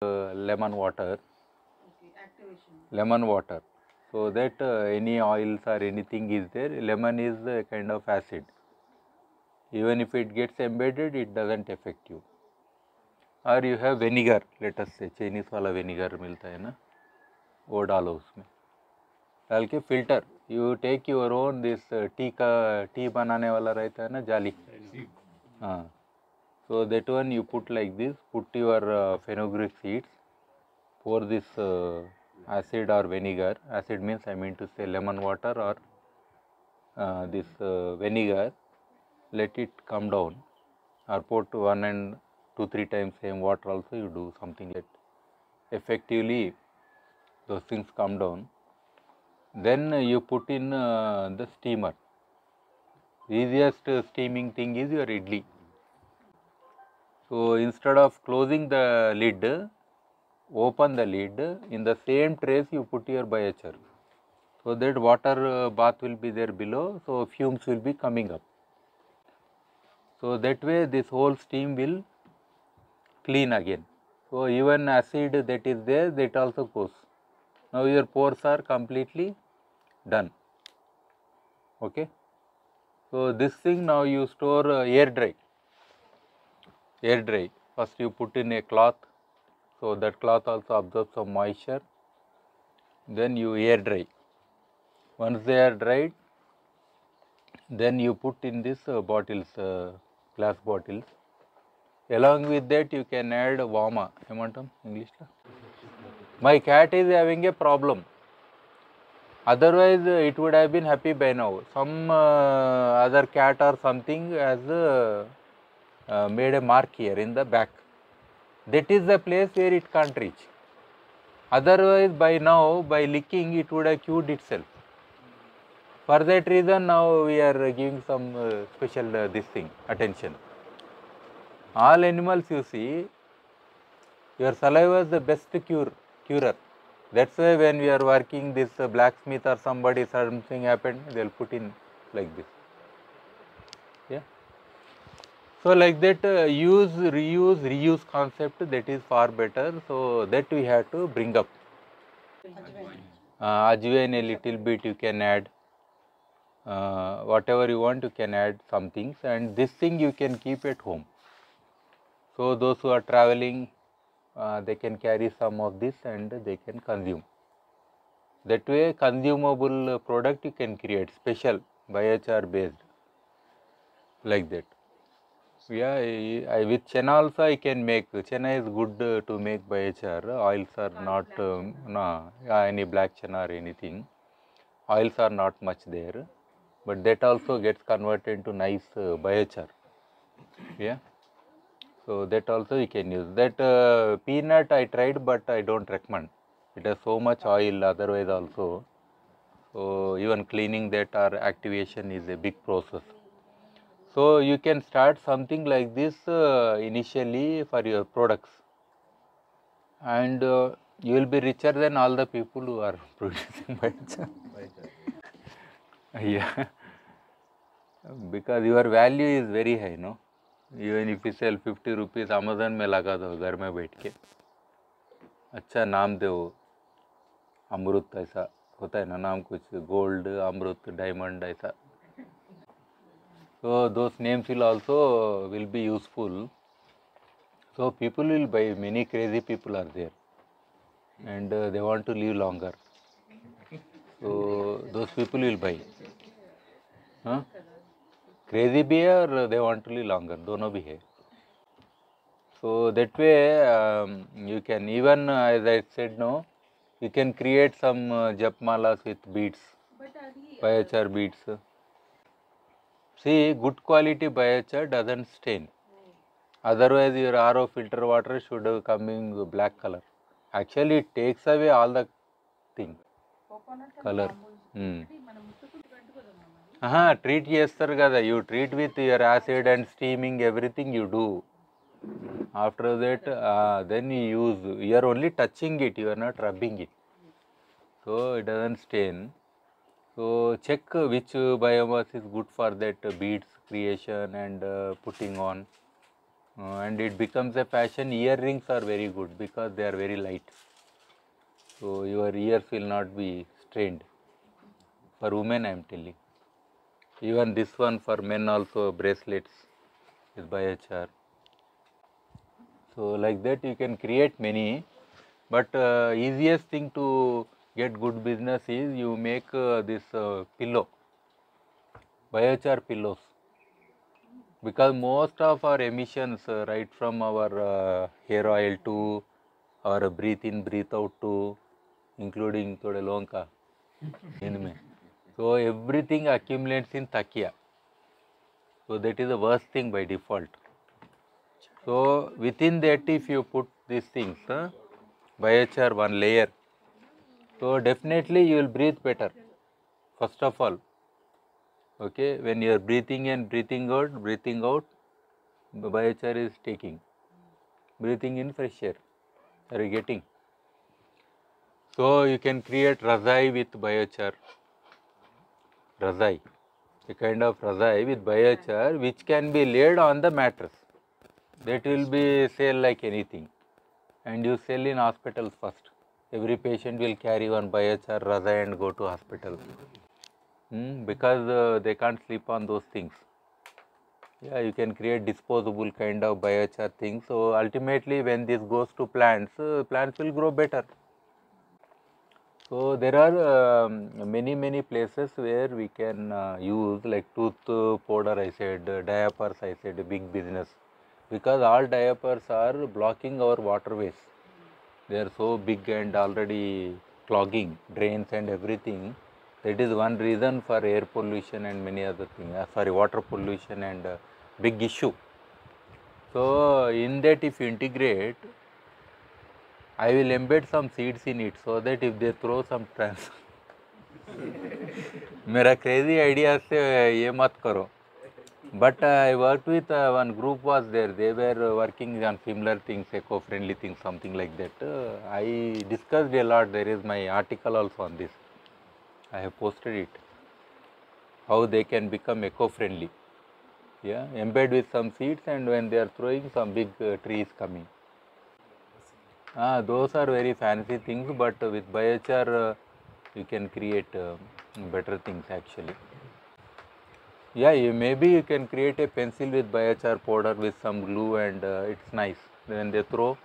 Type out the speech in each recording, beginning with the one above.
lemon water. Okay, activation. Lemon water. So that any oils or anything is there, lemon is a kind of acid. Even if it gets embedded, it doesn't affect you. Or you have vinegar, let us say Chinese वाला vinegar मिलता है ना, वो डालो उसमें, डाल के filter. You take your own this tea बनाने वाला रहता है ना जाली, हाँ, so that one you put like this, put your fenugreek seeds, pour this acid or vinegar. Acid means I mean to say lemon water or this vinegar. Let it come down, or put 1 and 2-3 times same water also you do something like that. Effectively those things come down. Then you put in the steamer. The easiest steaming thing is your idli. So instead of closing the lid, open the lid, in the same trays you put your biochar. So that water bath will be there below, so fumes will be coming up. So that way this whole steam will clean again. So even acid that is there, that also goes. Now your pores are completely done. Okay. So this thing now you store air dry. Air dry. First you put in a cloth, so that cloth also absorbs some moisture. Then you air dry. Once they are dried, then you put in this bottles, glass bottles. Along with that you can add warmer. English. My cat is having a problem. Otherwise it would have been happy by now. Some other cat or something has made a mark here in the back. That is the place where it can't reach. Otherwise by now, by licking, it would have cured itself. For that reason now we are giving some special this thing, attention. All animals you see, your saliva is the best curer. That's why when we are working this blacksmith or somebody, something happened, they will put in like this. Yeah. So like that use, reuse, reuse concept, that is far better. So that we have to bring up. Ajwain a little bit you can add. Whatever you want you can add some things, and this thing you can keep at home. So those who are traveling, they can carry some of this and they can consume. That way consumable product you can create, special biochar based, like that. Yeah, with chena also I can make. Chena is good to make biochar. Oils are not, any black chena or anything. Oils are not much there, but that also gets converted into nice biochar. Yeah. So that also you can use. That peanut I tried, but I don't recommend. It has so much oil otherwise also. So even cleaning that or activation is a big process. So you can start something like this initially for your products, and you will be richer than all the people who are producing biochar. Yeah, because your value is very high, no? Even if you sell 50 rupees, Amazon में लगा दो घर में बैठ के, अच्छा नाम दो, अमृत ऐसा होता है ना नाम, कुछ गोल्ड, अमृत, डायमंड ऐसा. So those names will also will be useful. So people will buy. Many crazy people are there, and they want to live longer. So those people will buy. Huh? Crazy भी है और they want to live longer. दोनों भी है. So that way you can even as I said no, you can create some japmalas with beads, biochar beads. See, good quality biochar doesn't stain. Otherwise your RO filter water should come in black color. Actually it takes away all the thing, color. Treat చేస్తారు కదా, you treat with your acid and steaming, everything you do. After that then you use, you are only touching it, you are not rubbing it, so it doesn't stain. So check which biomass is good for that beads creation and putting on. and it becomes a fashion. Earrings are very good because they are very light, so your ears will not be strained. For women I am telling. Even this one for men also, bracelets is biochar. So like that you can create many, but easiest thing to get good business is you make this pillow, biochar pillows, because most of our emissions right from our hair oil to our breathe in breathe out to including थोड़े लोगों का नींद में, so everything accumulates in takia, so that is the worst thing by default. So within that if you put these things, biochar one layer, so definitely you will breathe better first of all. Okay, when you are breathing in, breathing out, the biochar is taking, breathing in fresh air. Are you getting? So you can create razai with biochar, razai, a kind of razai with biochar which can be laid on the mattress. That will be sell like anything, and you sell in hospitals first. Every patient will carry one biochar razai and go to hospital, because they can't sleep on those things. Yeah, you can create disposable kind of biochar things. So ultimately, when this goes to plants, plants will grow better. So there are many places where we can use, like tooth powder I said, diapers I said, big business, because all diapers are blocking our waterways. They are so big and already clogging drains and everything. That is one reason for air pollution and many other things, water pollution and big issue. So in that if you integrate, I will embed some seeds in it, so that if they throw some trans मेरा crazy idea से ये मत करो. But I worked with one group was there. They were working on similar things, eco-friendly things, something like that. I discussed a lot. There is my article also on this. I have posted it. How they can become eco-friendly. Yeah, embed with some seeds, and when they are throwing, some big trees coming. Those are very fancy things, but with biochar you can create better things actually. Yeah, maybe you can create a pencil with biochar powder with some glue, and it's nice. When they throw,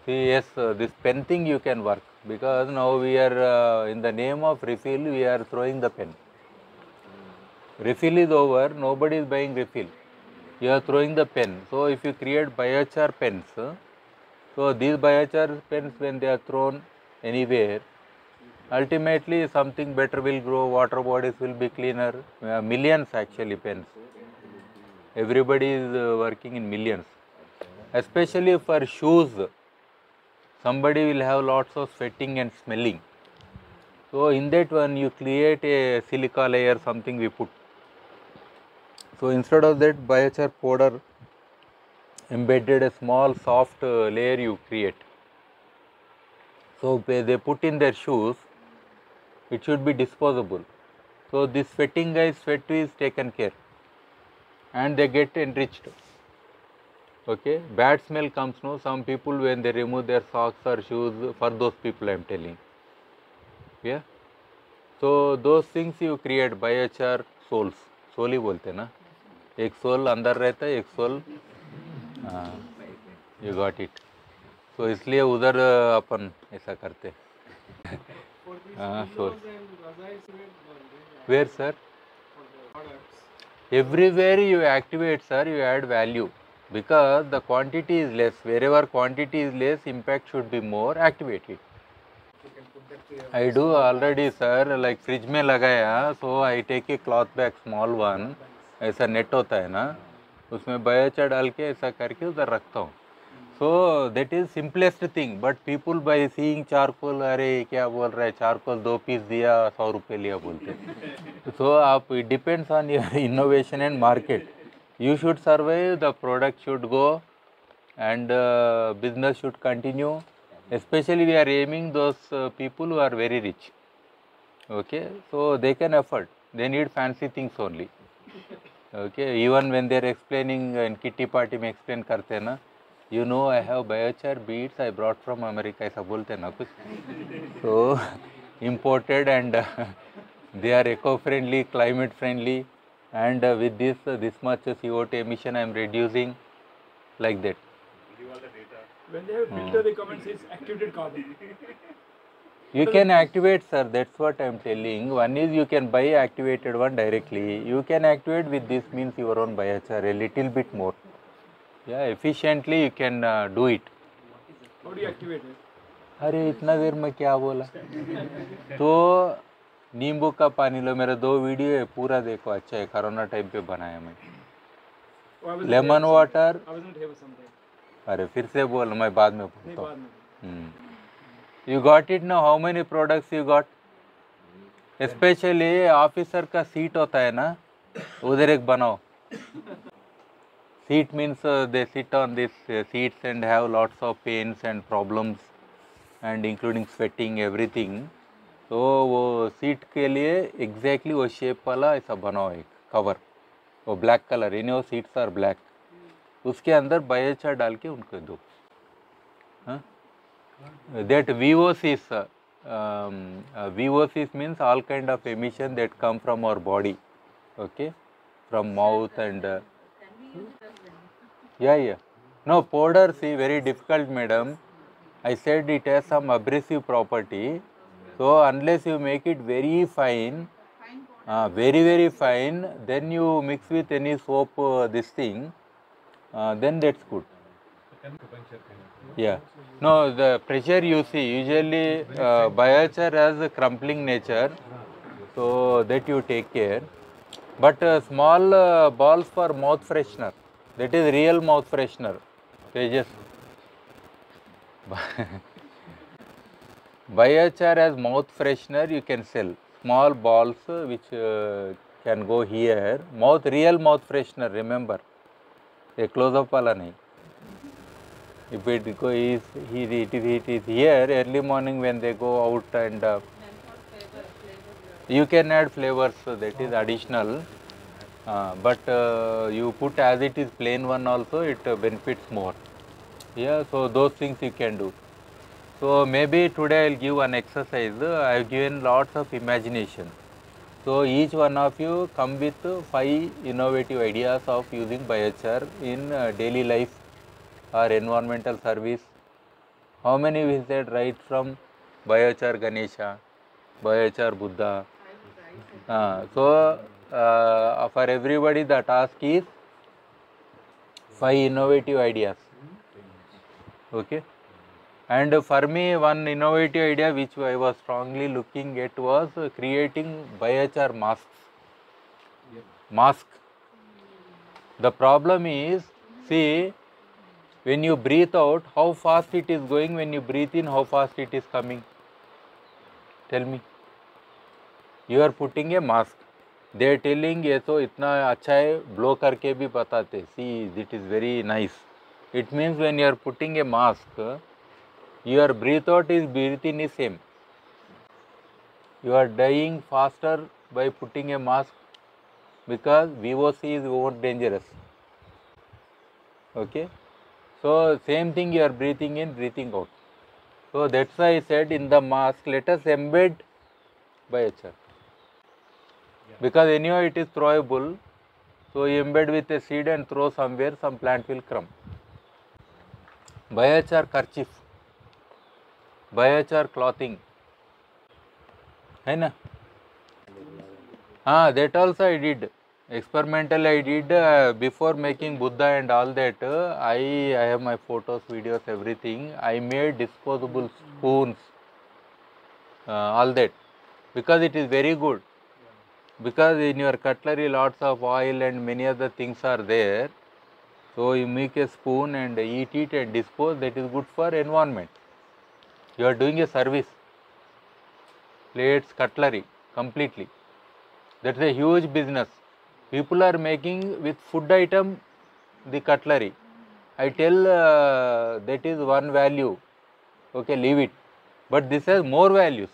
see, yes, this pen thing you can work, because now we are in the name of refill, we are throwing the pen. Refill is over, nobody is buying refill. You are throwing the pen. So if you create biochar pens, so these biochar pens, when they are thrown anywhere, ultimately something better will grow, water bodies will be cleaner, millions actually pens. Everybody is working in millions, especially for shoes. Somebody will have lots of sweating and smelling. So in that one you create a silica layer, something we put. So instead of that biochar powder, embedded a small soft layer you create. So they put in their shoes, it should be disposable. So this sweating guy's sweat is taken care, and they get enriched. Okay, bad smell comes, no, some people when they remove their socks or shoes, for those people I am telling. Yeah, so those things you create biochar soles, soul ही बोलते ना, एक soul अंदर रहता है, एक soul, you got it. So इसलिए उधर अपन ऐसा करते. Soul where sir? Everywhere you activate, sir, you add value, because the quantity is less. Wherever quantity is less, impact should be more. Activate it. I do already, sir. Like fridge में लगाया, so I take a cloth bag, small one. ऐसा net होता है ना, उसमें biochar डाल के ऐसा करके उधर रखता हूँ. So that is simplest thing. But people by seeing charcoal, अरे क्या बोल रहा है, charcoal 2 piece दिया, 100 रुपये लिया बोलते. So it depends on your innovation and market. You should survive, the product should go, and business should continue. Especially we are aiming those people who are very rich. Okay, so they can afford. They need fancy things only. Okay, even when they are explaining in kitty party में explain करते हैं ना, you know I have biochar beads I brought from America, ऐसा बोलते हैं ना कुछ. So imported and they are eco-friendly, climate-friendly, and with this much CO2 emission I am reducing, like that. When they have filter, they come and say it's activated carbon. You can activate, sir, that's what I am telling. One is you can buy activated one directly. You can activate with this means your own biochar a little bit more. Yeah, efficiently you can do it. How do you activate it? अरे इतना देर में क्या बोला. तो नींबू का पानी लो, मेरा 2 वीडियो है, पूरा देखो, अच्छा है, कोरोना टाइम पे बनाया मैं. Lemon water. I wasn't here for some time. अरे फिर से बोल, मैं बाद में नहीं, बोलता बाद हूँ. में. You got it now? How many products you got? Especially officer का सीट होता है ना, उधर एक बनाओ. Seat means they sit on these seats and have lots of pains and problems and including sweating everything. तो वो सीट के लिए exactly वो शेप वाला ऐसा बनाओ एक कवर, वो ब्लैक कलर, इन वो सीट्स आर ब्लैक, उसके अंदर बायोचार डाल के उनको दो. That VOCs, VOCs means all kind of emission that come from our body, okay, from mouth and yeah. No, powder, see, very difficult, madam. I said it has some abrasive property, so unless you make it very fine, very fine, then you mix with any soap, this thing, then that's good. Yeah. No, the pressure you see, usually biochar has a crumpling nature, so that you take care. But small balls for mouth freshener, that is real mouth freshener. They just biochar as mouth freshener you can sell. Small balls which can go here. Mouth, real mouth freshener, remember. A close-up wala nahi. If it is here early morning when they go out and you can add flavors, so that is additional. But you put as it is plain one also, it benefits more. Yeah, so those things you can do. So maybe today I will give one exercise. I have given lots of imagination. So each one of you come with 5 innovative ideas of using biochar in daily life or environmental service. How many we said right from biochar Ganesha, biochar Buddha? So for everybody the task is 5 innovative ideas. Okay. And for me one innovative idea which I was strongly looking at was creating biochar masks. Mask. The problem is, see, when you breathe out, how fast it is going, when you breathe in, how fast it is coming? Tell me. You are putting a mask. They are telling ये तो इतना अच्छा है, blow करके भी बताते. See, it is very nice. It means when you are putting a mask, your breath out is breath in is same. You are dying faster by putting a mask because VOC is more dangerous. Okay. So same thing you are breathing in, breathing out. So that's why I said in the mask, let us embed biochar. Because anyhow it is throwable, so you embed with a seed and throw somewhere, some plant will come. Biochar kerchief, biochar clothing, है ना? That also I did. Experimental I did before making Buddha and all that. I have my photos, videos, everything. I made disposable spoons, all that, because it is very good. Because in your cutlery lots of oil and many other things are there. So you make a spoon and eat it and dispose, that is good for environment. You are doing a service. Plates, cutlery, completely. That's a huge business. People are making with food item the cutlery. I tell that is one value. Okay, leave it. But this has more values.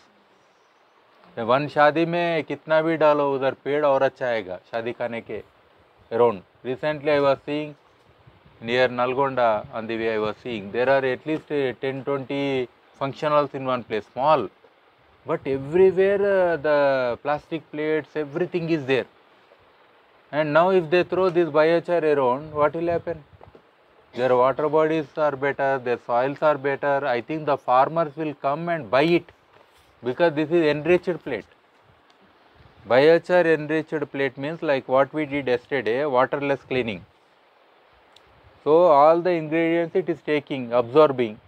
One शादी में कितना भी डालो उधर पेड़ और अच्छा आएगा शादी खाने के. around. Recently I was seeing near Nalgonda, on the way I was seeing, there are at least 10-20 functionals in one place, small, but everywhere the plastic plates, everything is there. And now if they throw this biochar around, what will happen? Their water bodies are better, their soils are better. I think the farmers will come and buy it because this is enriched plate. Biochar enriched plate means like what we did yesterday, waterless cleaning. So all the ingredients it is taking, absorbing,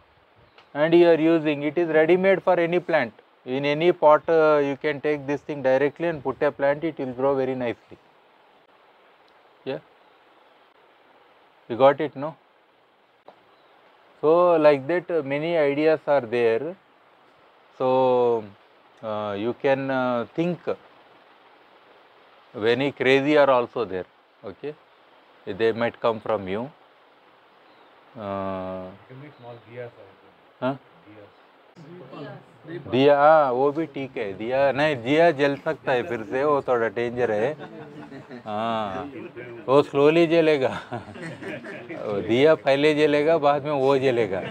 and you are using. It is ready made for any plant. In any pot you can take this thing directly and put a plant, it will grow very nicely. Yeah, you got it, no? So like that many ideas are there. So you can think. Many crazy are also there. Okay, they might come from you. हाँ? दिया, हाँ वो भी ठीक है, दिया नहीं, दिया जल सकता है फिर से, वो थोड़ा डेंजर है, हाँ वो स्लोली जलेगा दिया पहले जलेगा, बाद में वो जलेगा,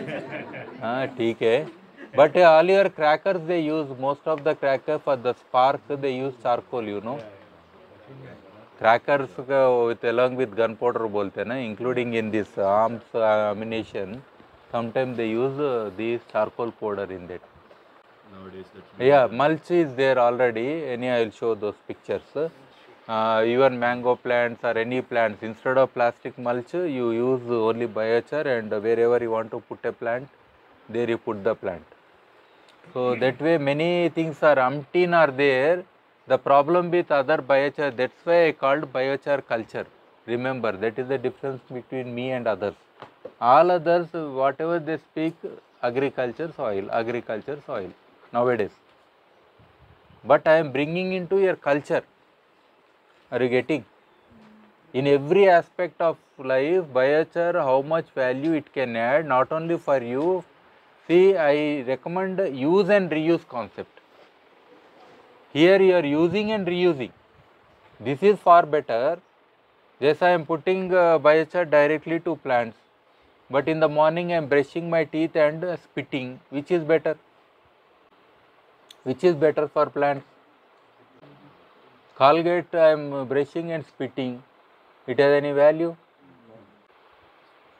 हाँ ठीक है. But all your crackers they use, most of the crackers for the spark they use charcoal, you know. Crackers with along with gunpowder बोलते हैं ना, including in this arms ammunition, sometimes they use this charcoal powder in that. Nowadays, Yeah, mulch is there already. Any I will show those pictures. Even mango plants or any plants, instead of plastic mulch, you use only biochar, and wherever you want to put a plant, there you put the plant. So that way many things are umpteen are there. The problem with other biochar, that's why I called biochar culture. Remember, that is the difference between me and others. All others, whatever they speak, agriculture soil nowadays. But I am bringing into your culture. Are you getting? In every aspect of life, biochar, how much value it can add, not only for you. See, I recommend use and reuse concept. Here you are using and reusing. This is far better. Yes, I am putting biochar directly to plants. But in the morning I am brushing my teeth and spitting. Which is better? Which is better for plants? Colgate I am brushing and spitting. It has any value?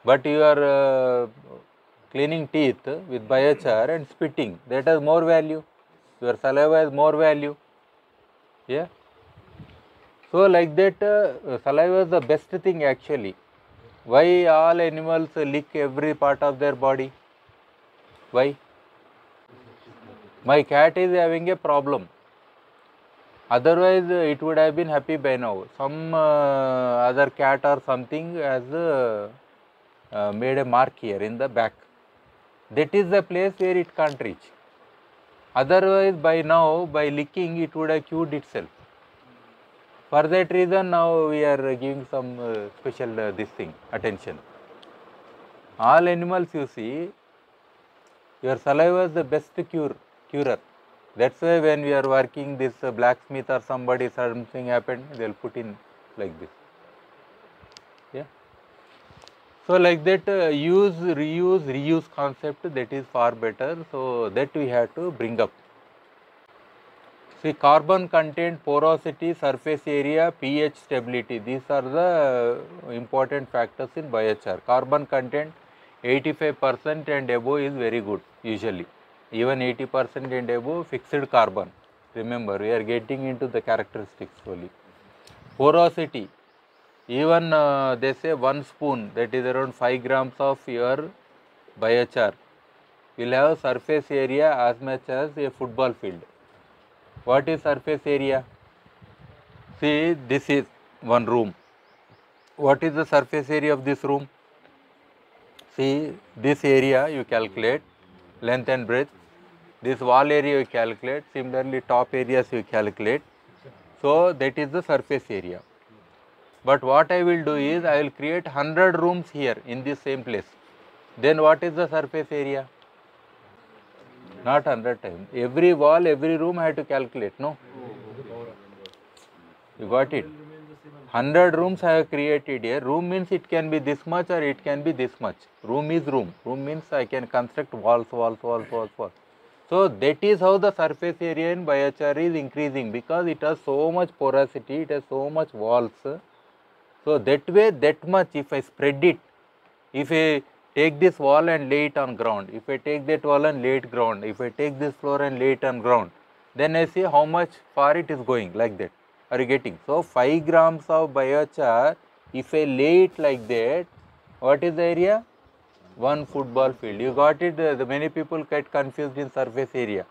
But you are cleaning teeth with biochar and spitting. That has more value. Your saliva has more value. Yeah. So like that saliva is the best thing actually. Why all animals lick every part of their body? Why? My cat is having a problem. Otherwise it would have been happy by now. Some other cat or something has made a mark here in the back. That is the place where it can't reach. Otherwise by now, by licking, it would have cured itself. For that reason now we are giving some special this thing, attention. All animals you see, your saliva is the best curer. That's why when we are working this blacksmith or somebody, something happened, they will put in like this. Yeah. So like that use, reuse, reuse concept, that is far better. So that we have to bring up. See, carbon content, porosity, surface area, pH stability, these are the important factors in biochar. Carbon content 85% and above is very good usually. Even 80% and above fixed carbon. Remember, we are getting into the characteristics slowly. Porosity, even they say 1 spoon, that is around 5 grams of your biochar will have surface area as much as a football field. What is surface area? See, this is one room. What is the surface area of this room? See, this area you calculate, length and breadth. This wall area you calculate, similarly top areas you calculate. So that is the surface area. But what I will do is, I will create 100 rooms here in this same place. Then what is the surface area? Not 100 times. Every wall, every room I have to calculate, no? You got it? 100 rooms I have created here. Room means it can be this much or it can be this much. Room is room. Room means I can construct walls. So that is how the surface area in biochar is increasing, because it has so much porosity, it has so much walls. So that way, that much if I spread it, if I take this wall and lay it on ground, if I take that wall and lay it ground, if I take this floor and lay it on ground, then I see how much far it is going, like that. Are you getting? So 5 grams of biochar, if I lay it like that, what is the area? 1 football field. You got it? The many people get confused in surface area.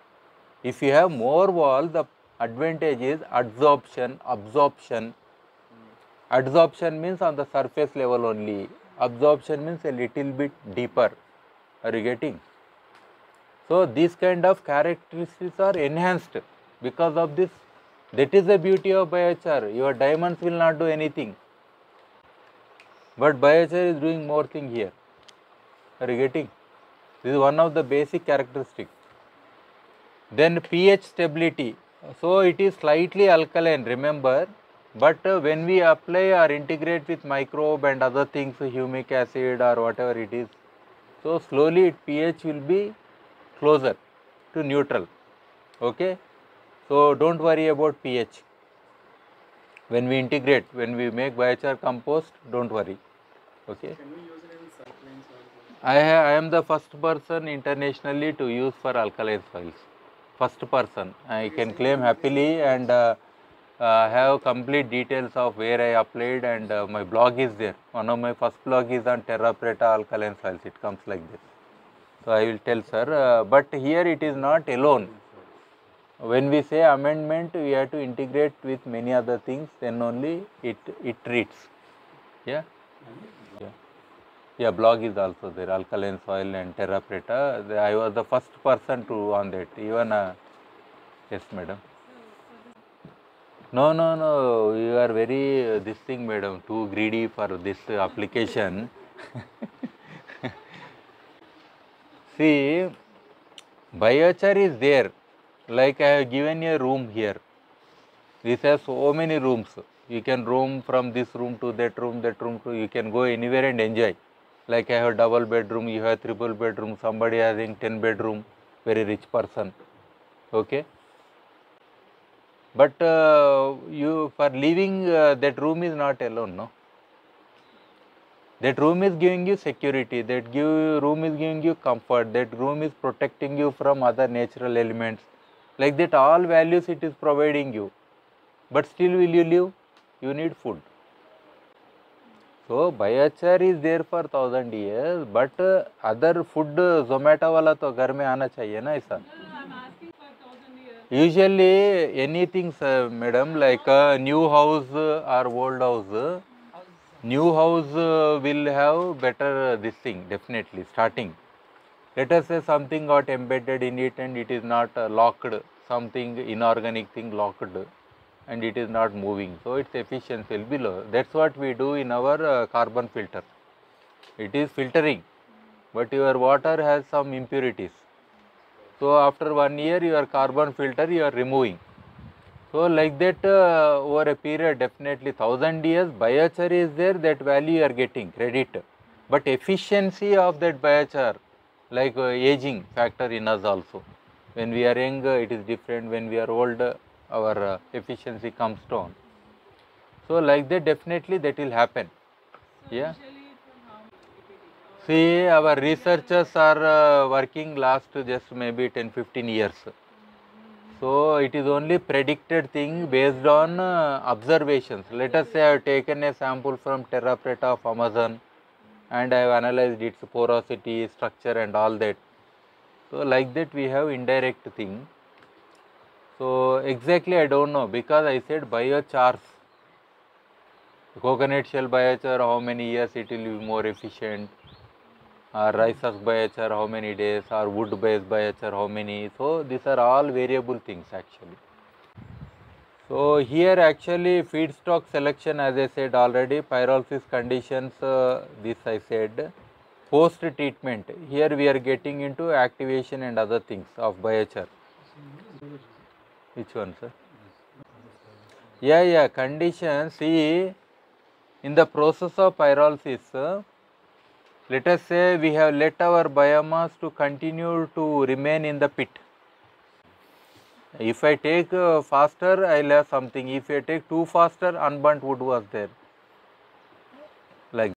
If you have more wall, the advantage is adsorption, absorption. Adsorption means on the surface level only. Absorption means a little bit deeper. Are you getting? So these kind of characteristics are enhanced because of this. That is the beauty of biochar. Your diamonds will not do anything, but biochar is doing more thing here. Are you getting? This is one of the basic characteristics. Then pH stability. So it is slightly alkaline, remember, but when we apply or integrate with microbe and other things, humic acid or whatever it is, so slowly pH will be closer to neutral. Okay. So don't worry about pH. When we integrate, when we make biochar compost, don't worry. Okay. Can we use it in alkaline soils? I am the first person internationally to use for alkaline soils. First person. I can claim happily, and have complete details of where I applied, and my blog is there. One of my first blog is on terra preta alkaline soils. It comes like this. So I will tell sir, but here it is not alone. When we say amendment, we have to integrate with many other things, then only it treats. Yeah. Yeah, blog is also there, alkaline soil and terra preta. I was the first person to on that. Even yes, madam. No, you are very this thing, madam, too greedy for this application. See, biochar is there. Like I have given a room here. This has so many rooms. You can roam from this room to that room to, you can go anywhere and enjoy. Like I have double bedroom, you have triple bedroom, somebody having 10 bedroom, very rich person. Okay. But you for living, that room is not alone, no. That room is giving you security, room is giving you comfort, that room is protecting you from other natural elements. Like that, all values it is providing you. But still will you live? You need food. So biochar is there for 1000 years, but other food Zomato wala to घर में आना चाहिए ना ऐसा. I'm asking for 1000 years. Usually anything, madam, like a new house or old house, new house will have better this thing, definitely starting. Let us say something got embedded in it and it is not locked, something inorganic thing locked, and it is not moving. So its efficiency will be low. That's what we do in our carbon filter. It is filtering, but your water has some impurities. So after 1 year, your carbon filter you are removing. So like that, over a period, definitely 1000 years, biochar is there, that value you are getting credit. But efficiency of that biochar, like aging factor in us also. When we are young, it is different. When we are old, our efficiency comes down. So like that, definitely that will happen. So Yeah. usually from how much? See, our researchers are working last just maybe 10-15 years. So it is only predicted thing based on observations. Let us say I have taken a sample from terra preta of Amazon and I have analyzed its porosity, structure and all that. So like that we have indirect thing. So exactly I don't know, because I said biochars. Coconut shell biochar, how many years it will be more efficient, or rice husk biochar, how many days, or wood based biochar, how many. So these are all variable things actually. So here actually feedstock selection, as I said already, pyrolysis conditions, this I said. Post treatment, here we are getting into activation and other things of biochar. Which one, sir? Yeah, conditions. See, In the process of pyrolysis, let us say we have let our biomass to continue to remain in the pit. If I take faster, I will have something. If I take too faster, unburnt wood was there.